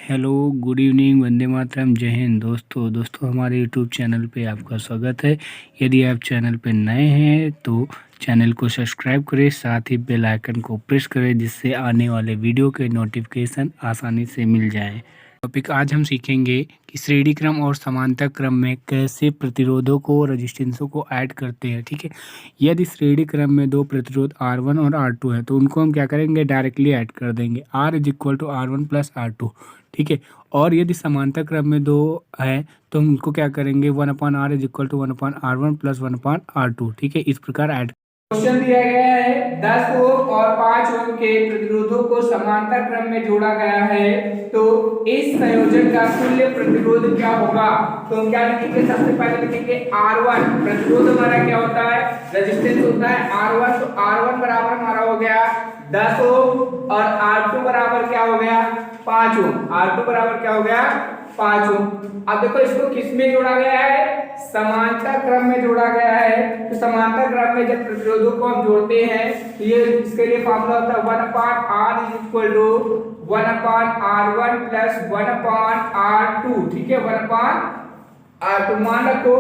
Hello, good evening, Vande Mataram, जय हिंद। दोस्तों हमारे यूट्यूब चैनल पे आपका स्वागत है। यदि आप चैनल पे नए हैं तो चैनल को सब्सक्राइब करें, साथ ही बेल आइकन को प्रेस करें जिससे आने वाले वीडियो के नोटिफिकेशन आसानी से मिल जाए। टॉपिक आज हम सीखेंगे कि श्रेणी क्रम और समांतर क्रम में कैसे प्रतिरोधों को रेजिस्टेंसों को ऐड करते हैं। ठीक है, यदि श्रेणी क्रम में दो प्रतिरोध R1 और R2 है तो उनको हम क्या करेंगे, डायरेक्टली ऐड कर देंगे, R is equal to R1 plus R2। ठीक है, और यदि समांतर क्रम में दो है तो हम उनको क्या करेंगे, 1/R is equal to 1/R1 plus 1/R2। ठीक है, इस प्रकार ऐड। क्वेश्चन दिया गया है 10 ओम और 5 ओम के प्रतिरोधों को समांतर क्रम में जोड़ा गया है तो इस संयोजन का तुल्य प्रतिरोध क्या होगा। तो हम क्या लिखेंगे, सबसे पहले लिखेंगे R1। प्रतिरोध हमारा क्या होता है, रेजिस्टेंस होता है R1। तो R1 बराबर हमारा हो गया 10 ओम और R2 बराबर क्या हो गया, 5 ओम। R2 बराबर क्या हो गया, 5 ओम। अब देखो इसको किस में जोड़ा गया है, समांतर क्रम में जोड़ा गया है। तो समांतर क्रम में जब प्रतिरोधों को हम जोड़ते हैं तो ये इसके लिए फार्मूला होता है 1/R is equal to 1/R1 plus 1/R2। ठीक है, 1/R2 मान रखो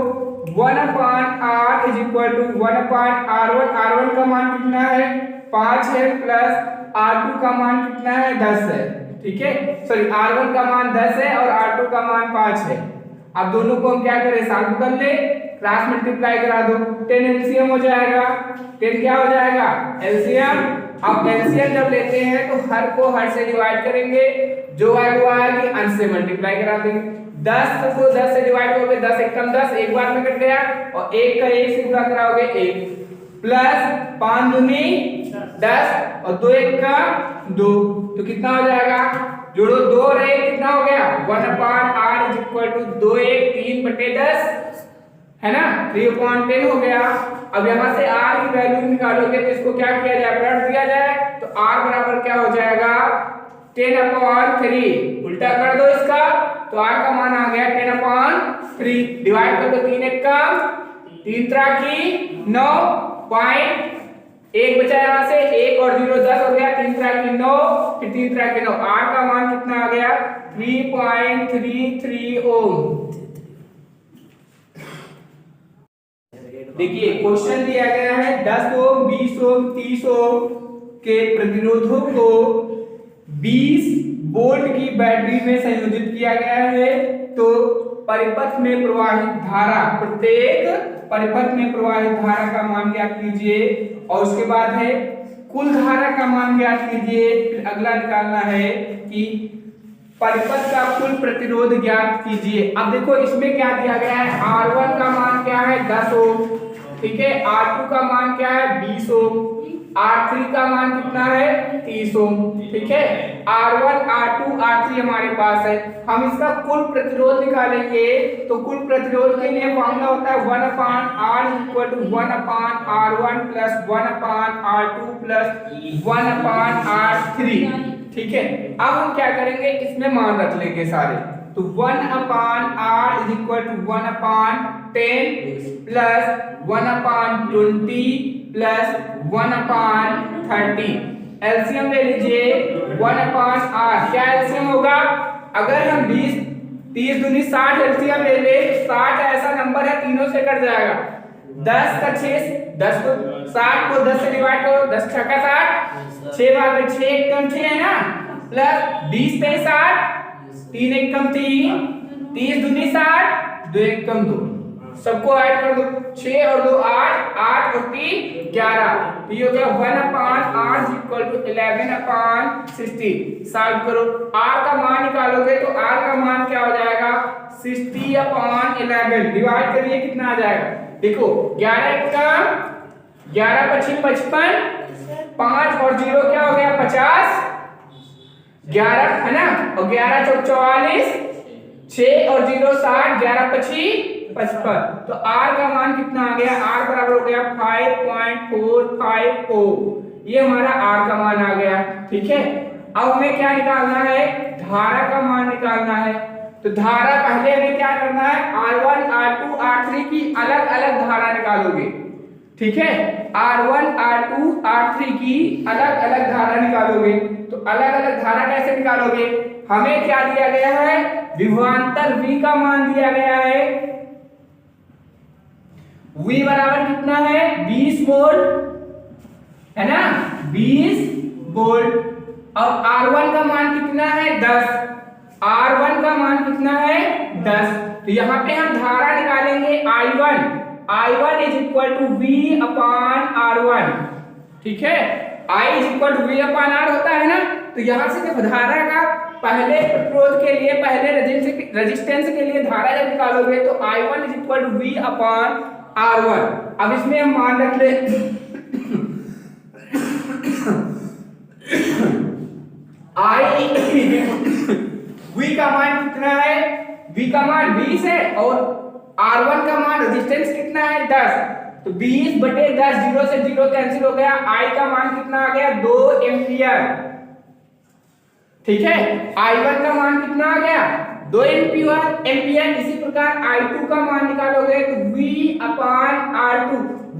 1/R is equal to 1/R1। R1 का मान कितना है, 5 है, प्लस R2 का मान कितना है, 10 है। ठीक है, सॉरी, R1 का मान 10 है और R2 का मान 5 है। अब दोनों को हम क्या करें, सॉल्व कर ले, क्रॉस मल्टीप्लाई करा दो, 10 एलसीएम हो जाएगा। 10 क्या हो जाएगा, एलसीएम। अब एलसीएम जब लेते हैं तो हर को हर से डिवाइड करेंगे, जो ऐड हुआ है कि अंश से मल्टीप्लाई करा देंगे। 10 को 10 से डिवाइड करोगे, 10 एकम 10, एक बार में कट गया, और 1 का 1 से गुणा कराओगे 1, प्लस 5 दूनी 10 और 2 1 का 2, तो कितना हो जाएगा, जोड़ो 2 और 1 कितना हो गया, 1/R इज इक्वल टू 2 1 3/10 है ना, 3/10 हो गया। अब यहां से R की वैल्यू निकालोगे तो इसको क्या किया जाए, पलट दिया जाए, तो R बराबर क्या हो जाएगा, 10/3। उल्टा कर दो इसका, तो R का मान आ गया 10/3। डिवाइड कर दो, 3 1 का 3 3 की 9 पॉइंट, एक बचा यहां से, 1 और 0 10 हो गया, 3 3 की 9, फिर 3 3 की 9। R का मान कितना आ गया, 3.33 ओम। देखिए क्वेश्चन दिया गया है 10 ओम, 20 ओम, 30 ओम के प्रतिरोधों को 20 वोल्ट की बैटरी में संयोजित किया गया है। तो परिपथ में प्रवाहित धारा, प्रत्येक परिपथ में प्रवाहित धारा का मान ज्ञात कीजिए, और उसके बाद है कुल धारा का मान ज्ञात कीजिए। फिर अगला निकालना है कि परिपथ का कुल प्रतिरोध ज्ञात कीजिए। अब देखो इसमें क्या दिया गया है, R1 का मान क्या है, 10 ओम। ठीक है, R2 का मान क्या है, 20 ओम। R3 का मान कितना है, 30 ओम। ठीक है, R1 R2 R3 हमारे पास है। हम इसका कुल प्रतिरोध निकालेंगे तो कुल प्रतिरोध के लिए फॉर्मूला होता है 1/R equal to 1/R1 plus 1/R2 plus 1/R3। ठीक है, अब हम क्या करेंगे, इसमें मान रख लेंगे सारे। तो 1/R is equal to 1/10 plus 1/20 plus 1/30। LCM ले लीजिए, 1/R क्या एलसीएम होगा, अगर हम 20 30 दूनी 60 एलसीएम ले ले, 60 ऐसा नंबर है तीनों से कट जाएगा। 10 का 6, 10 को 60 को 10 से डिवाइड करो, 10 6 का 60, 6 बार में 6 एकम 6 है ना, प्लस 20 पे 60, 3 एकम 3, 30 दूनी 60, 2 एकम 2, सबको ऐड कर दो, 6 और 2 8, 8 और 3 11। ये हो गया 1/R इक्वल टू 11/60। सॉल्व करो, R का मान निकालोगे तो R का मान क्या हो जाएगा, 60/11। डिवाइड करिए, कितना आ जाएगा, देखो 11 का 11 25 55, 5 और 0 क्या हो गया, 50, 11 है ना, और 11 चौक 44, 6 और 0 60, 11 25 55। तो R का मान कितना आ गया, R बराबर हो गया 5.45 ओम। ये हमारा R का मान आ गया। ठीक है, अब हमें क्या निकालना है, धारा का मान निकालना है। तो धारा पहले हमें क्या करना है, R1 R2 R3 की अलग अलग धारा निकालोगे। ठीक है, R1 R2 R3 की अलग अलग धारा निकालोगे। तो अलग अलग धारा कैसे निकालोगे, हमें क्या दिया गया है, विभवांतर V का मान दिया गया है। V बराबर कितना है, 20 वोल्ट है ना, 20 वोल्ट। अब R1 का मान कितना है, 10। R1 का मान कितना है, 10। तो यहाँ पे हम धारा निकालेंगे I1 is equal to V upon R1। ठीक है, I is equal to V upon R होता है ना। तो यहाँ से जब धारा का पहले प्रतिरोध के लिए, पहले रेजिस्टेंस के लिए धारा जब निकालोगे तो I1 is equal to V upon R1। अब इसमें हम मान रख ले V का मान कितना है, V का मान 20 है और R1 का मान रेजिस्टेंस कितना है, 10। तो 20 बटे 10, 0 से 0 कैंसिल हो गया। I का मान कितना आ गया, 2 एम्पियर। ठीक है, I1 का मान कितना आ गया, 2 एम्पियर। इसी प्रकार I2 का मान निकालोगे तो V अपान R2।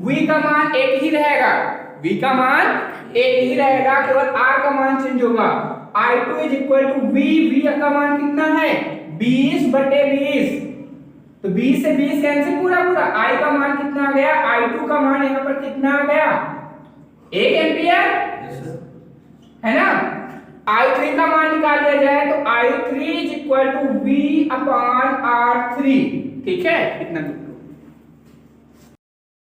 V का मान एक ही रहेगा, V का मान एक ही रहेगा, केवल R का मान चेंज होगा। I2 is equal to V का मान कितना है, 20 बटे 20। तो 20 से 20 कैंसिल पूरा। I का मान कितना आ गया, I2 का मान यहाँ पर कितना आ गया, 1 एम्पियर है ना। I3 का मान निकाल लिया जाए तो I3 is equal to V upon R3। ठीक है, इतना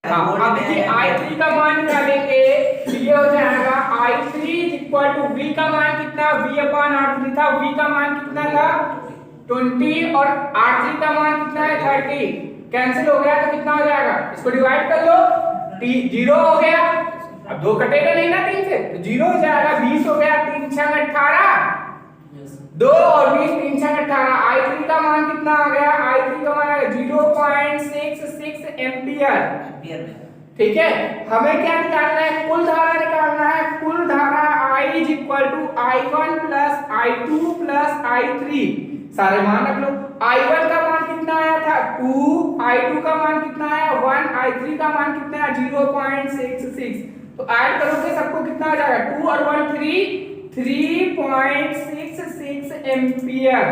अब देखिए I3 का मान निकालेंगे तो ये हो जाएगा I3 is equal to V का मान कितना, V अपान R3 था। V का मान कितना था, 20 और R3 का मान कितना है, 30। कैंसिल हो गया तो कितना हो जाएगा, इसको डिवाइड कर लो, 0 हो गया। अब 2 कटेगा नहीं ना 3 से, तो 0 हो जाएगा। 20 हो गया, 3 6 18, 2 और 20 3 6 18। I3 का मान कितना आ गया, I3 का मान आ गया 0.66 एम्पियर। ठीक है, हमें क्या निकालना है, कुल धारा निकालना है। कुल धारा I is equal to I1 plus I2 plus I3। सारे मान रख लो। I1 का मान कितना आया था, 2। I2 का मान कितना आया, 1। I3 का मान कितना है, 0.66। तो ऐड करोगे सबको कितना आ जाएगा, 2 और 1 3.66 एम्पियर।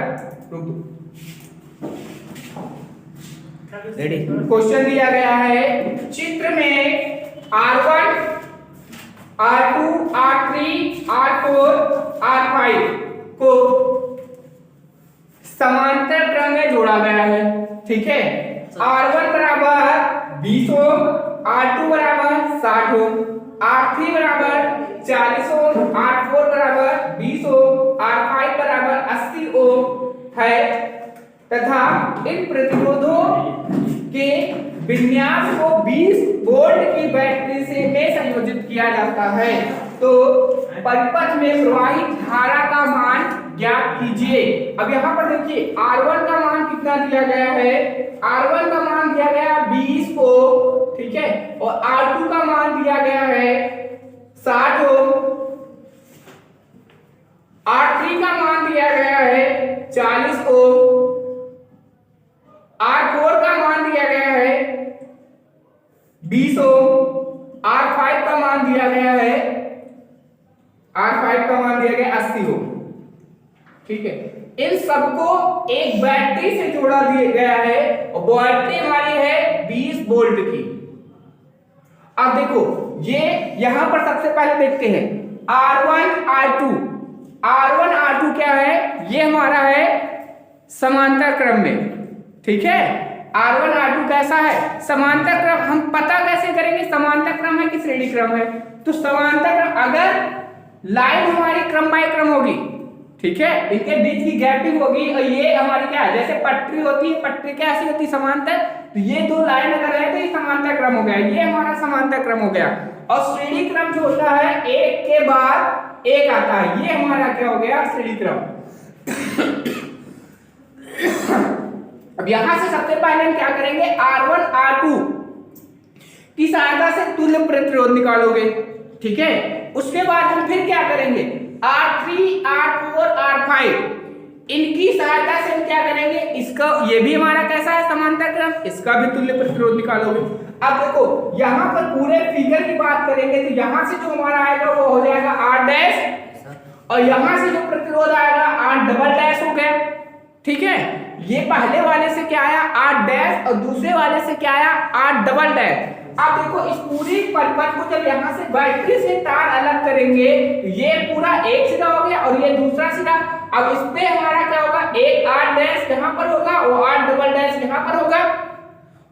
रेडी, क्वेश्चन दिया गया है, चित्र में R1 R2 R3 R4 R5 को समांतर क्रम में जोड़ा गया है। ठीक है, R1 बराबर 20 ओम, R2 बराबर 60 ओम, R3 बराबर 40 ओम, R4 बराबर 20 ओम, R5 बराबर 80 ओम है तथा इन प्रतिरोधों के विन्यास को 20 वोल्ट की बैटरी से में संयोजित किया जाता है। तो परिपथ में प्रवाहित धारा का मान ज्ञात कीजिए। अब यहाँ पर देखिए R1 का मान कितना दिया गया है, R1 का मान दिया गया 20 ओम। ठीक है, और R2 का मान दिया गया है 60 ओम, R3 का मान दिया गया है 40 ओम, R4 का मान दिया गया है 20 ओम, R5 का मान दिया गया है, R5 का मान दिया गया 80 ओम। ठीक है, इन सबको एक बैटरी से जोड़ा दिया गया है और बैटरी हमारी है 20 वोल्ट की। अब देखो ये यहां पर सबसे पहले देखते हैं R1 R2। R1 R2 क्या है, ये हमारा है समांतर क्रम में। ठीक है, R1 R2 कैसा है, समांतर क्रम। हम पता कैसे करेंगे समांतर क्रम है कि श्रेणी क्रम है, तो समांतर क्रम अगर लाइन हमारी क्रम बाय क्रम होगी, ठीक है, इनके बीच की गैपिंग होगी और ये हमारी क्या है, जैसे पटरी होती है, पटरी कैसी होती है समांतर, तो ये दो लाइन अगर है तो ये समांतर क्रम हो गया, ये हमारा समांतर क्रम हो गया। और श्रेणी क्रम जो होता है एक के बाद एक आता है, ये हमारा क्या हो गया, श्रेणी क्रम। अब यहां से सबसे पहले हम क्या करेंगे, R1 R2 की सहायता से तुल्य प्रतिरोध निकालोगे। ठीक है, उसके बाद हम फिर क्या करेंगे, R3 R4 R5 इनकी सहायता से हम क्या करेंगे, इसका ये भी हमारा कैसा है समांतर क्रम, इसका भी तुल्य प्रतिरोध निकालोगे। अब देखो यहां पर पूरे फिगर की बात करेंगे तो यहां से जो हमारा आएगा वो हो जाएगा R डैश और यहां से जो प्रतिरोध आएगा R डबल डैश हो गया, ठीक है। ये पहले वाले से क्या आया R डैश और दूसरे वाले से क्या आया R डबल डैश। अब देखो इस पूरी परिपथ को जब यहाँ से बैटरी से तार अलग करेंगे तो ये पूरा एक सिरा हो गया और ये दूसरा सिरा। अब इस पे हमारा क्या होगा, एक R डैश यहाँ पर होगा और R डबल डैश यहाँ पर होगा,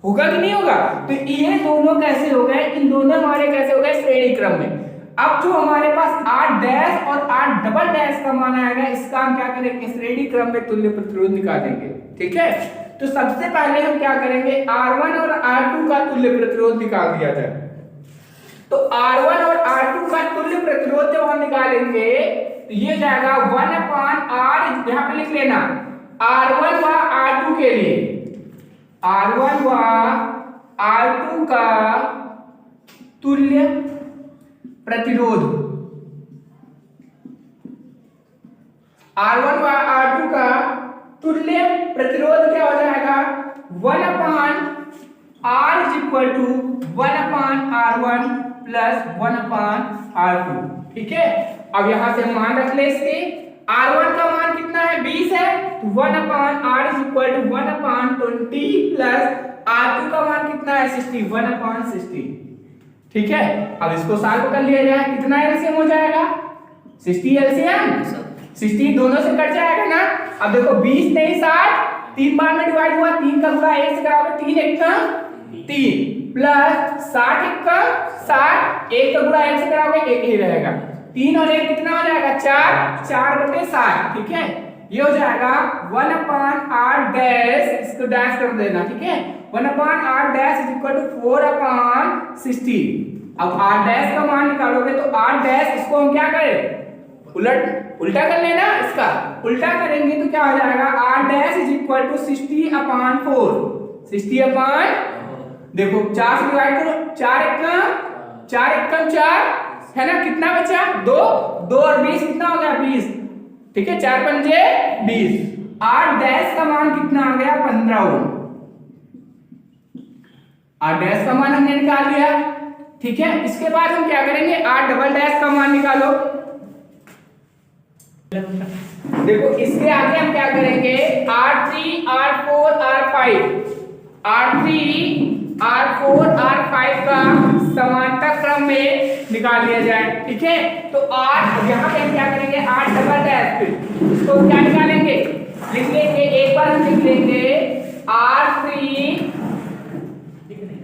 होगा कि नहीं होगा। तो ये दोनों कैसे हो गए, इन दोनों हमारे कैसे हो गए, श्रेणी क्रम में। अब जो हमारे पास R डैश और R डबल डैश का मान आएगा, इसका हम क्या करेंगे, श्रेणी क्रम में तुल्य प्रतिरोध निकालेंगे, ठीक है। तो सबसे पहले हम क्या करेंगे, R1 और R2 का तुल्य प्रतिरोध निकाल दिया जाए। तो R1 और R2 का तुल्य प्रतिरोध जब हम निकालेंगे तो ये जाएगा 1/R, यहां पे लिख लेना R1 व R2 के लिए, R1 व R2 का तुल्य प्रतिरोध, R1 व R2 का तुल्य प्रतिरोध क्या हो जाएगा, 1/R is equal to 1/R1 plus 1/R2, ठीक है। अब यहां से मान रख ले इसके, R1 का मान कितना है, 20 है, तो 1/R is equal to 1/20 plus R2 का मान कितना है, 60, 1/60, ठीक है। अब इसको सॉल्व कर लिया जाए, कितना एलसीएम हो जाएगा, 60 एलसीएम, 60 दोनों से कट जाएगा ना। अब देखो 20 नहीं 60, 3 बार में डिवाइड हुआ, 3 का गुणा 1 से कराओगे, 3 1 का 3 प्लस 60 1 का 60, 1 का गुणा 1 से कराओगे 1 ही रहेगा, 3 और 1 कितना हो जाएगा, 4, 4/60, ठीक है। ये हो जाएगा 1/R डैश, इसको डैश कर देना, ठीक है। 1/R dash is equal to 4/60। अब R डैश का मान निकालोगे तो R डैश, इसको हम क्या करें, उल्टा कर लेना, इसका उल्टा करेंगे तो क्या हो जाएगा, R dash is equal to 60/4, 60 देखो 4 से डिवाइड करो, 4 1 का 4 है ना, कितना बचा, 2 और 20 कितना हो गया, 20, ठीक है, 4 पंजे 20। R डैश का मान कितना आ गया, 15 ओम। R डैश का मान हमने निकाल लिया, ठीक है। इसके बाद हम क्या करेंगे, R डबल डैश का मान निकालो। देखो इसके आगे हम क्या करेंगे, R3 R4 R5, R3 R4 R5 का समांतर क्रम में निकाल लिया जाए, ठीक है। तो R यहाँ पे हम क्या करेंगे, R डबल डैश, फिर इसको क्या निकालेंगे, लिख लेंगे, एक बार हम लिख लेंगे R3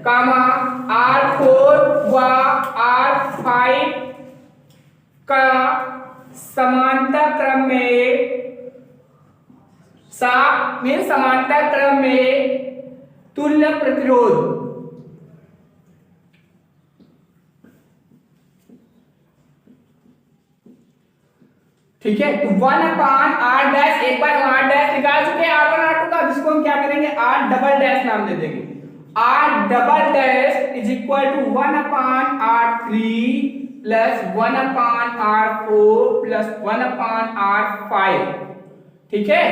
R4 व R5 का समांतर क्रम में तुल्य प्रतिरोध, ठीक है। तो 1/R डैश, एक बार R डैश निकाल चुके हैं R1 R2 का, जिसको हम क्या करेंगे, R डबल डैश नाम दे देंगे। R double dash is equal to 1/R3 plus 1/R4 plus 1/R5, ठीक है।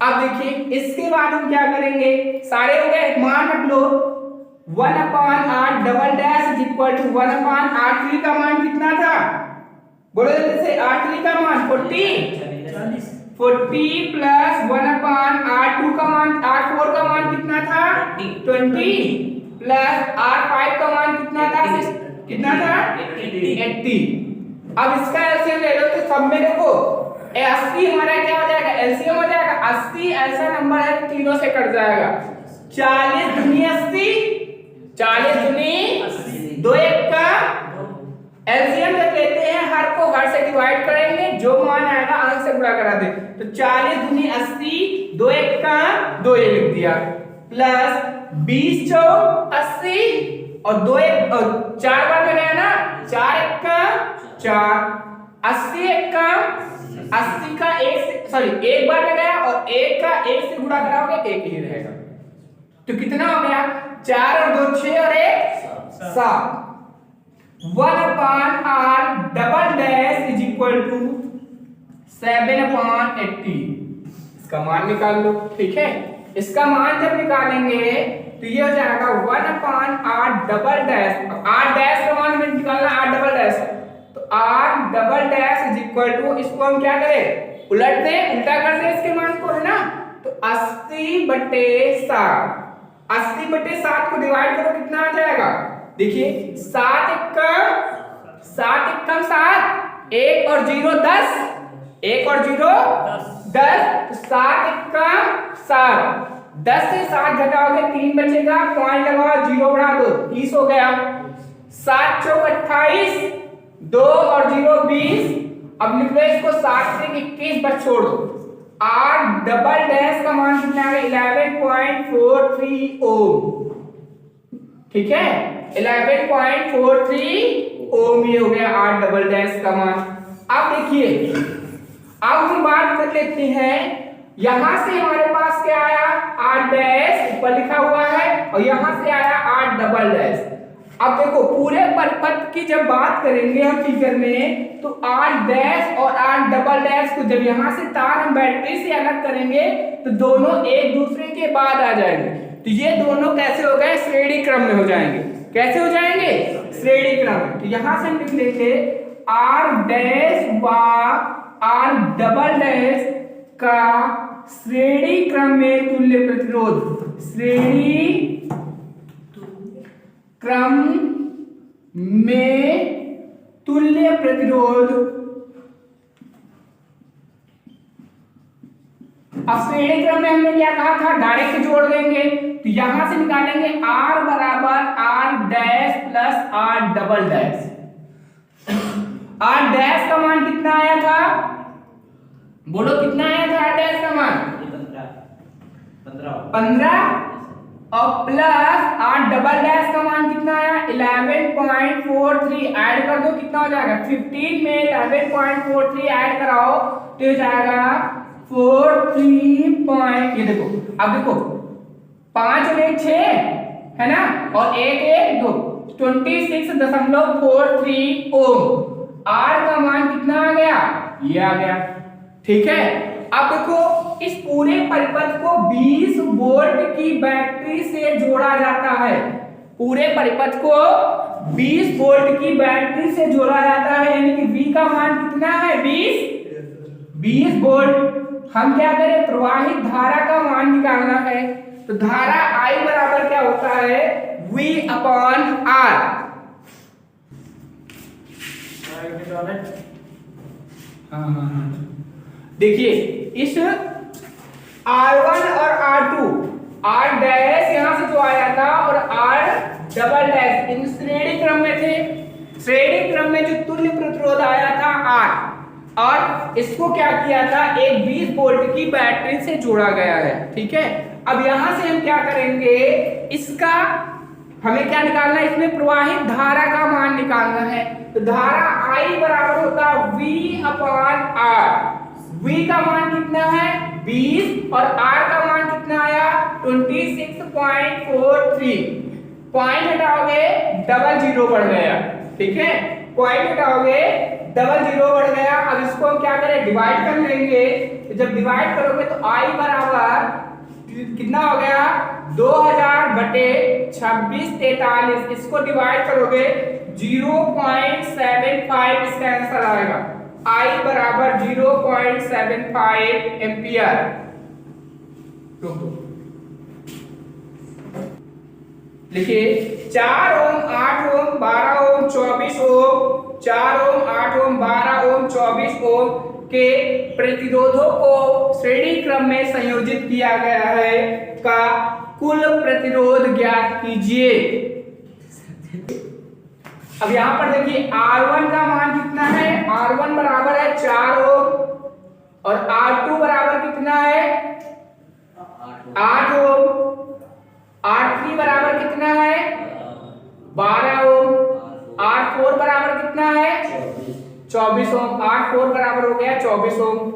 अब देखिए इसके बाद हम क्या करेंगे, सारे हो गए, मान रख लो, 1/R double dash is equal to 1/R3 का मान कितना था, बोलो जैसे, R3 का मान 40 प्लस 1/R2 का मान, R4 का मान कितना था, 20 प्लस R5 का मान कितना था, 80। अब इसका एलसीएम ले लो, तो सब में देखो 80 हमारा क्या हो जाएगा, एलसीएम हो जाएगा 80, ऐसा नंबर है तीनों से कट जाएगा, 40 दूनी 80, 40 दूनी 2 1 का एलसीएम जब लेते हैं, हर को हर से डिवाइड करेंगे, जो मान आएगा अंक से गुणा करा दे, तो 40 दूनी 80, 2 1 का 2 ये लिख दिया, प्लस 20 चौक 80 और 2 1 4 बार में गया ना, 4 1 का 4, 80 1 का 80 का 1 सॉरी 1 बार में गया और 1 का 1 से गुणा कराओगे 1 ही रहेगा, तो कितना हो गया, 4 और 2 6 और 1 7। 1/R double dash is equal to 7/80, इसका मान निकाल लो, ठीक है। इसका मान जब निकालेंगे तो ये हो जाएगा 1/R double dash, R dash का मान हमें निकालना, R डबल डैश, तो R double dash is equal to, इसको हम क्या करें, उलट दें, उल्टा कर दें इसके मान को, है ना। तो 80/7, 80/7 को डिवाइड करो कितना आ जाएगा, देखिए 7 एकम 7, 1 और 0 10, 1 और 0 10, तो 7 एकम 7, 10 से 7 घटाओगे 3 बचेगा, पॉइंट लगाओ, 0 बढ़ा दो, 30 हो गया। 7 चौक 28, 2 और 0 20, अब लिख लो इसको 7 से 21 बच छोड़ दो। R डबल डैश का मान कितना है, 11.43 ओम, ठीक है, 11.43 ओम ये हो गया R डबल डैश का मान। अब देखिए, अब हम बात कर लेते हैं, यहां से हमारे पास क्या आया, R डैश ऊपर लिखा हुआ है, और यहां से आया R डबल डैश। अब देखो पूरे परिपथ की जब बात करेंगे हम फिगर में, तो R डैश और R डबल डैश को जब यहां से तार हम बैटरी से अलग करेंगे तो दोनों एक दूसरे के बाद आ जाएंगे। तो ये दोनों कैसे हो गए, श्रेणी क्रम में हो जाएंगे। कैसे हो जाएंगे, श्रेणी क्रम में। तो यहां से हम लिख लेंगे R डैश व R डबल डैश का श्रेणी क्रम में तुल्य प्रतिरोध, श्रेणी क्रम में तुल्य प्रतिरोध। अब श्रेणी क्रम में हमने क्या कहा था, डायरेक्ट जोड़ देंगे, तो यहां से निकालेंगे R बराबर R dash plus R double dash. R dash का मान कितना आया था, बोलो कितना आया था R डैश का मान, 15, और प्लस R डबल डैश का मान कितना आया, 11.43, ऐड कर दो कितना हो जाएगा, 15 में 11.43 ऐड कराओ तो हो जाएगा 43 ये देखो, अब देखो 5 और 1 6 है ना, और 1 1 2, 26.43 ओम। R का मान कितना आ गया, ये आ गया, ठीक है। अब देखो इस पूरे परिपथ को 20 वोल्ट की बैटरी से जोड़ा जाता है, पूरे परिपथ को 20 वोल्ट की बैटरी से जोड़ा जाता है, यानी कि V का मान कितना है, 20 वोल्ट। हम क्या करें, प्रवाहित धारा का मान निकालना है, तो धारा I बराबर क्या होता है, V/R। हाँ, देखिए इस R1 और R2, R डैश यहां से जो आया था और R डबल डैश इन श्रेणी क्रम में थे। श्रेणी क्रम में जो तुल्य प्रतिरोध आया था R, और इसको क्या किया था, एक 20 वोल्ट की बैटरी से जोड़ा गया है, ठीक है। अब यहां से हम क्या करेंगे, इसका हमें क्या निकालना है, इसमें प्रवाहित धारा का मान निकालना है। तो धारा I बराबर होता है V/R। V का मान कितना है, 20, और R का मान कितना आया, 26.43। पॉइंट हटाओगे डबल जीरो बढ़ गया, ठीक है, पॉइंट हटाओगे डबल जीरो बढ़ गया। अब इसको हम क्या करें, डिवाइड कर लेंगे, तो जब डिवाइड करोगे तो I बराबर कितना हो गया, 2000/2643, इसको डिवाइड करोगे 0.75 इसका आंसर आएगा। I बराबर 0.75 एम्पियर। लिखिए 4 ओम 8 ओम 12 ओम 24 ओम, 4 ओम 8 ओम 12 ओम 24 ओम के प्रतिरोधों को श्रेणी क्रम में संयोजित किया गया है का कुल प्रतिरोध ज्ञात कीजिए। अब यहां पर देखिए R1 का मान कितना है, R1 बराबर है 4 ओम, और R2 बराबर कितना है, 8 ओम, R3 बराबर कितना है, 12 ओम, R4 बराबर कितना है, 24 ओम। R4 बराबर हो गया 24 ओम।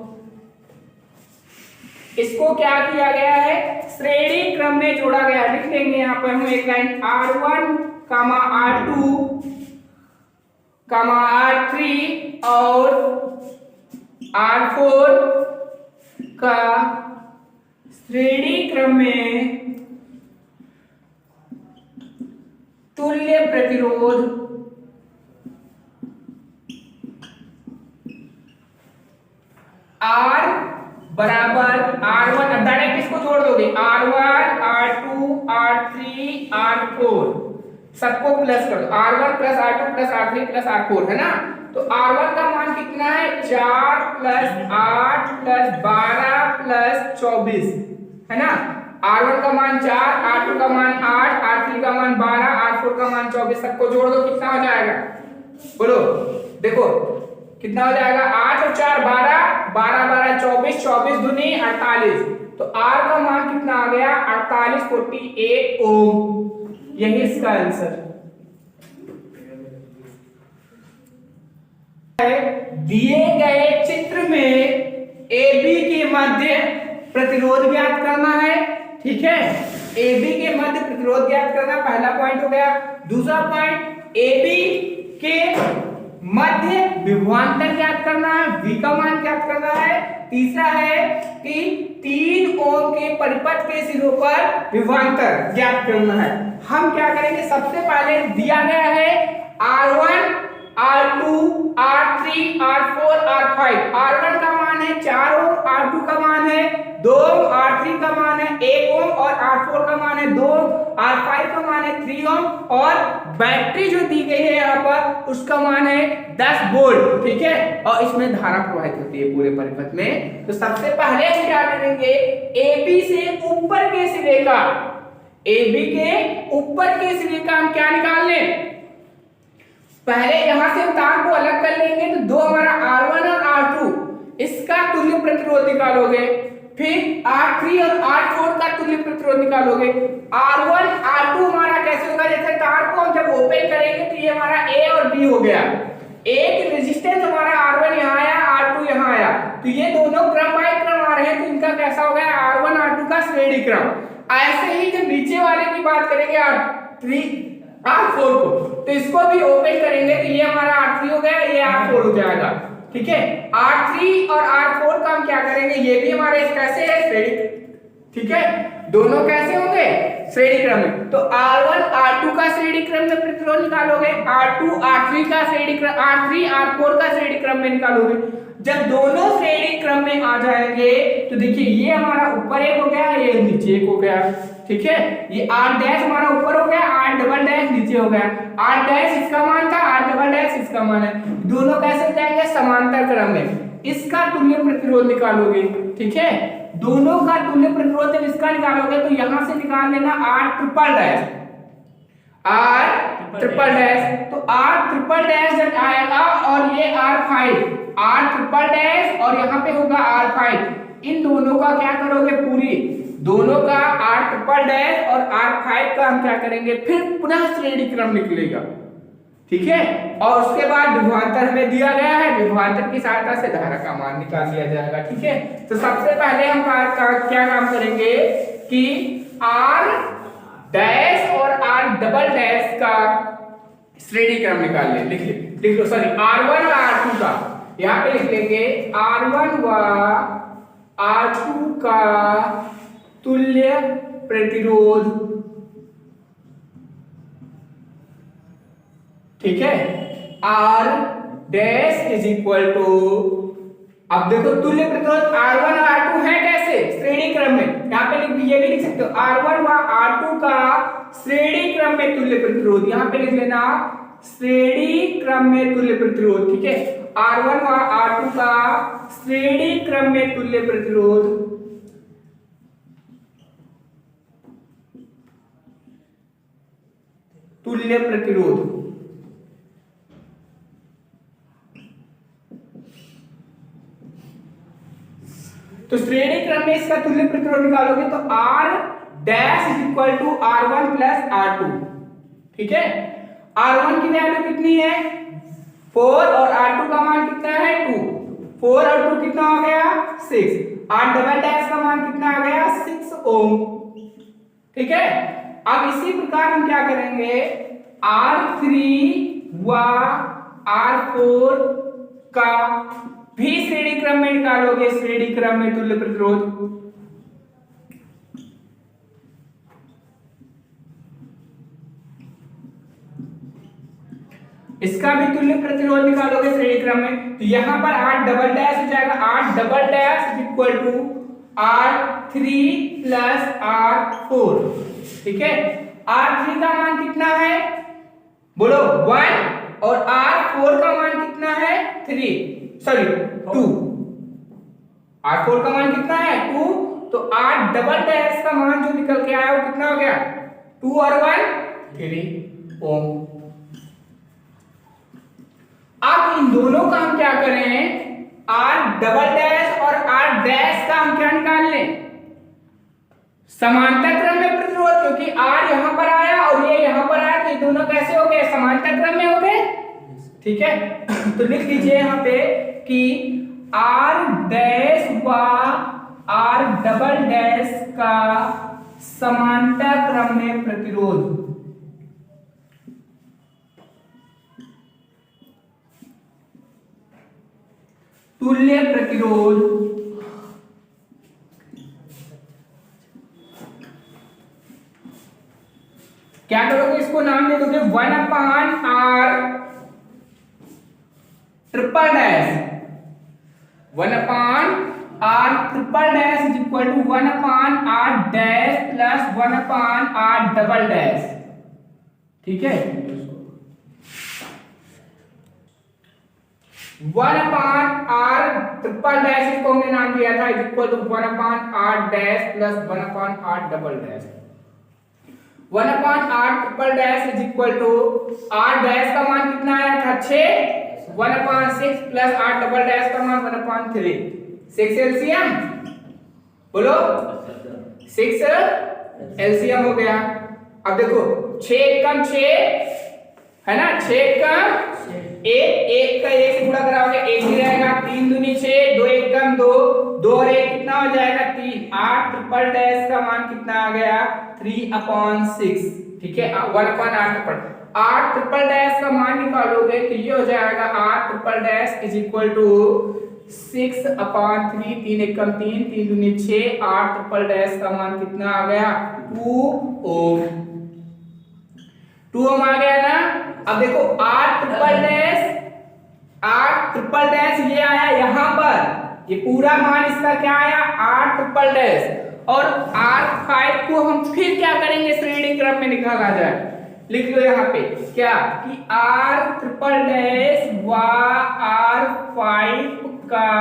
इसको क्या किया गया है, श्रेणी क्रम में जोड़ा गया। लिख लेंगे यहाँ पर हम एक लाइन, R1, R2, R3 और R4 का श्रेणी क्रम में तुल्य प्रतिरोध R बराबर R1, अब डायरेक्ट इसको जोड़ दोगे, R1 R2 R3 R4, सबको प्लस कर दो, R1 plus R2 plus R3 plus R4 है ना। तो R1 का मान कितना है, 4 प्लस 8 प्लस 12 प्लस 24 है ना। R1 का मान 4, R2 का मान 8, R3 का मान 12, R4 का मान 24, सबको जोड़ दो, कितना हो जाएगा बोलो, देखो कितना हो जाएगा, 8 और 4 12, 12 12 24, 24 दूनी 48, तो R का मान कितना आ गया 48 48 ओम, यही इसका आंसर है। दिए गए चित्र में AB के मध्य प्रतिरोध ज्ञात करना है, ठीक है, AB के मध्य प्रतिरोध ज्ञात करना पहला पॉइंट हो गया। दूसरा पॉइंट AB के मध्य विभवांतर ज्ञात करना है, V का मान ज्ञात करना है। तीसरा है कि 3 ओम के परिपथ के सिरों पर विभवांतर ज्ञात करना है। हम क्या करेंगे, सबसे पहले दिया गया है R1 R2 R3 R4 R5, R1 का मान है 4 ओम, R2 का मान है 2 ओम, R3 का मान है 1 ओम और R4 का मान है 2 ओम, R5 का मान है 3 ओम और बैटरी जो दी गई है यहाँ पर उसका मान है 10 वोल्ट, ठीक है, और इसमें धारा प्रवाहित होती है पूरे परिपथ में। तो सबसे पहले हम क्या करेंगे, AB से ऊपर के सिरे का, AB के ऊपर के सिरे का हम क्या निकाल लें, पहले यहां से तार को अलग कर लेंगे, तो दो हमारा R1 और R2 इसका तुल्य प्रतिरोध निकालोगे, फिर R3 और R4 का तुल्य प्रतिरोध निकालोगे। R1 R2 हमारा कैसे होगा, जैसे तार को हम जब ओपन करेंगे तो ये हमारा A और B हो गया, एक रेजिस्टेंस हमारा R1 यहाँ आया, R2 यहाँ आया, तो ये दोनों क्रम बाय क्रम आ रहे हैं, तो इनका कैसा हो गया R1 R2 का श्रेणी क्रम। ऐसे ही जब नीचे वाले की बात करेंगे R3 R4 को, तो इसको भी ओपन करेंगे तो ये हमारा R3 हो गया, ये R4 हो जाएगा, ठीक है। R3 और R4 का हम क्या करेंगे, ये भी हमारे कैसे है श्रेणी, ठीक है, दोनों कैसे होंगे श्रेणी क्रम में। तो R1 R2 का श्रेणी क्रम में प्रतिरोध निकालोगे, R2 R3 का श्रेणी क्रम, R3 R4 का श्रेणी क्रम में निकालोगे। जब दोनों श्रेणी क्रम में आ जाएंगे तो देखिए ये हमारा ऊपर एक हो गया, ये नीचे एक हो गया, ठीक है, ये R डैश हमारा ऊपर हो गया, R डबल डैश नीचे हो गया, R डैश इसका मान था, R डबल डैश इसका मान है, दोनों कैसे हो जाएंगे समांतर क्रम में। इसका तुल्य प्रतिरोध निकालोगे, ठीक है, दोनों का तुल्य प्रतिरोध जब इसका निकालोगे तो यहां से निकाल लेना R triple dash, R triple dash, तो R ट्रिपल डैश जब आएगा और ये R5, R ट्रिपल डैश और यहाँ पे होगा R5, इन दोनों का क्या करोगे, पूरी दोनों का R ट्रिपल डैश और R5 का हम क्या करेंगे, फिर पुनः श्रेणी क्रम निकलेगा, ठीक है, और उसके बाद विभवांतर हमें दिया गया है, विभवांतर की सहायता से धारा का मान निकाल लिया जाएगा, ठीक है। तो सबसे पहले हम क्या काम करेंगे कि R डैश और R डबल डैश का श्रेणी क्रम निकाल ले, लिख लो सॉरी, R1 और R2 का, यहाँ पे लिख लेंगे R1 व R2 का तुल्य प्रतिरोध, ठीक है, R dash is equal to, अब देखो तुल्य प्रतिरोध R1 और R2 है कैसे श्रेणी क्रम में, यहाँ पे ये भी लिख सकते हो R1 व R2 का श्रेणी क्रम में तुल्य प्रतिरोध, यहाँ पे लिख लेना श्रेणी क्रम में तुल्य प्रतिरोध, ठीक है, R1 व R2 का श्रेणी क्रम में तुल्य प्रतिरोध, तुल्य प्रतिरोध, तो श्रेणी क्रम में इसका तुल्य प्रतिरोध निकालोगे तो R dash is equal to R1 plus R2, ठीक है, R1 की वैल्यू कितनी है 4 और R2 का मान कितना है 2, 4 और 2 कितना हो गया 6, R डबल डैश का मान कितना आ गया 6 ओम, ठीक है। अब इसी प्रकार हम क्या करेंगे, R3 व R4 का भी श्रेणी क्रम में निकालोगे, श्रेणी क्रम में तुल्य प्रतिरोध, इसका भी तुल्य प्रतिरोध निकालोगे श्रेणी क्रम में, तो यहां पर R डबल डैश हो जाएगा, R double dash equal to R3 plus R4। ठीक है, R3 का मान कितना है बोलो 1, और R4 का मान कितना है 2। R4 का मान कितना है 2, तो R डबल डैश का मान जो निकल के आया वो कितना हो गया 2 और 1 3 ओम। अब इन दोनों का हम क्या करें, R डबल डैश और R डैश का हम क्या निकाल लें, समांतर क्रम में प्रतिरोध, क्योंकि R यहां पर आया और ये यहां पर आया, तो ये दोनों कैसे हो गए समांतर क्रम में हो गए। ठीक है, तो लिख दीजिए यहां पे कि R डैश व R डबल डैश का समांतर क्रम में प्रतिरोध, तुल्य प्रतिरोध क्या करोगे, इसको नाम दे दोगे 1/R triple dash, 1/R triple dash is equal to 1/R dash plus 1/R double dash. ठीक है, 1/R ट्रिपल डैश इसको हमने नाम दिया था is equal to 1/R dash plus 1/R double dash. 1/R triple dash is equal to R dash का मान कितना आया था 6, 1/6 प्लस R डबल डैश का मान 1/3, 6 एलसीएम बोलो 6 एलसीएम हो गया। अब देखो 6 कम 6 है ना, 6 कम 1 का 1 से गुणा कराओगे 1 ही रहेगा, 3 दूनी 6, 2 1 कम 2, 2 और 1 कितना हो जाएगा 3। R ट्रिपल डैश का मान कितना आ गया 3/6। ठीक है, 1/R triple, R triple dash का मान निकालोगे तो ये हो जाएगा R triple dash is equal to 6/3, 3 1 कम 3, 3 दूनी 6, R ट्रिपल डैश का मान कितना आ गया 2 ओम। 2 ओम आ गया ना। अब देखो R ट्रिपल डैश ये आया यहां पर, ये पूरा मान इसका क्या आया R ट्रिपल डैश, और R5 को हम फिर क्या करेंगे श्रेणी क्रम में निकाला जाए, लिख लो यहाँ पे क्या कि R ट्रिपल डैश व R5 का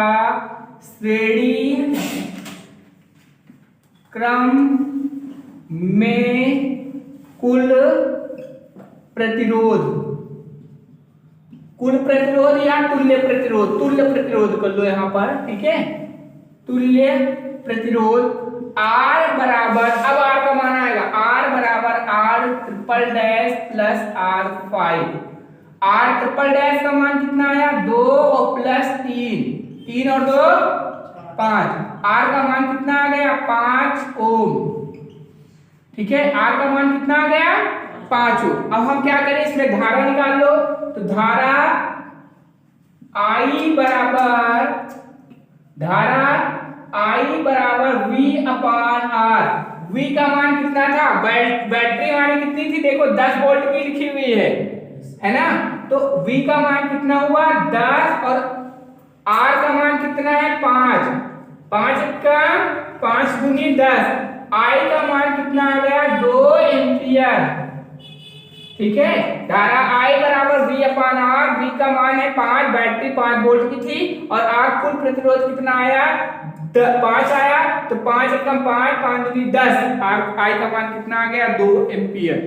श्रेणी क्रम में कुल प्रतिरोध या तुल्य प्रतिरोध, तुल्य प्रतिरोध कर लो यहां पर। ठीक है, तुल्य प्रतिरोध R बराबर, अब R का मान आएगा R बराबर R triple dash plus R5। R triple dash का मान कितना आया 2 और प्लस 3, 3 और 2 5, R का मान कितना आ गया 5 ओम। ठीक है, R का मान कितना आ गया 5 ओम। अब हम क्या करें, इसमें धारा निकाल लो, तो धारा I बराबर V/R। V का मान कितना था, बैटरी हमारी कितनी थी देखो 10 वोल्ट की लिखी हुई है ना, तो V का मान कितना हुआ 10 और R का मान कितना है 5, 5 का 5 दूनी 10, I का मान कितना आ गया 2 एम्पियर। ठीक है, धारा I बराबर V/R, V का मान है 5, बैटरी 5 वोल्ट की थी, और R कुल प्रतिरोध कितना आया 5 आया, तो 5 कम 5, 5 दूनी 10, I का मान कितना आ गया 2 एम्पियर।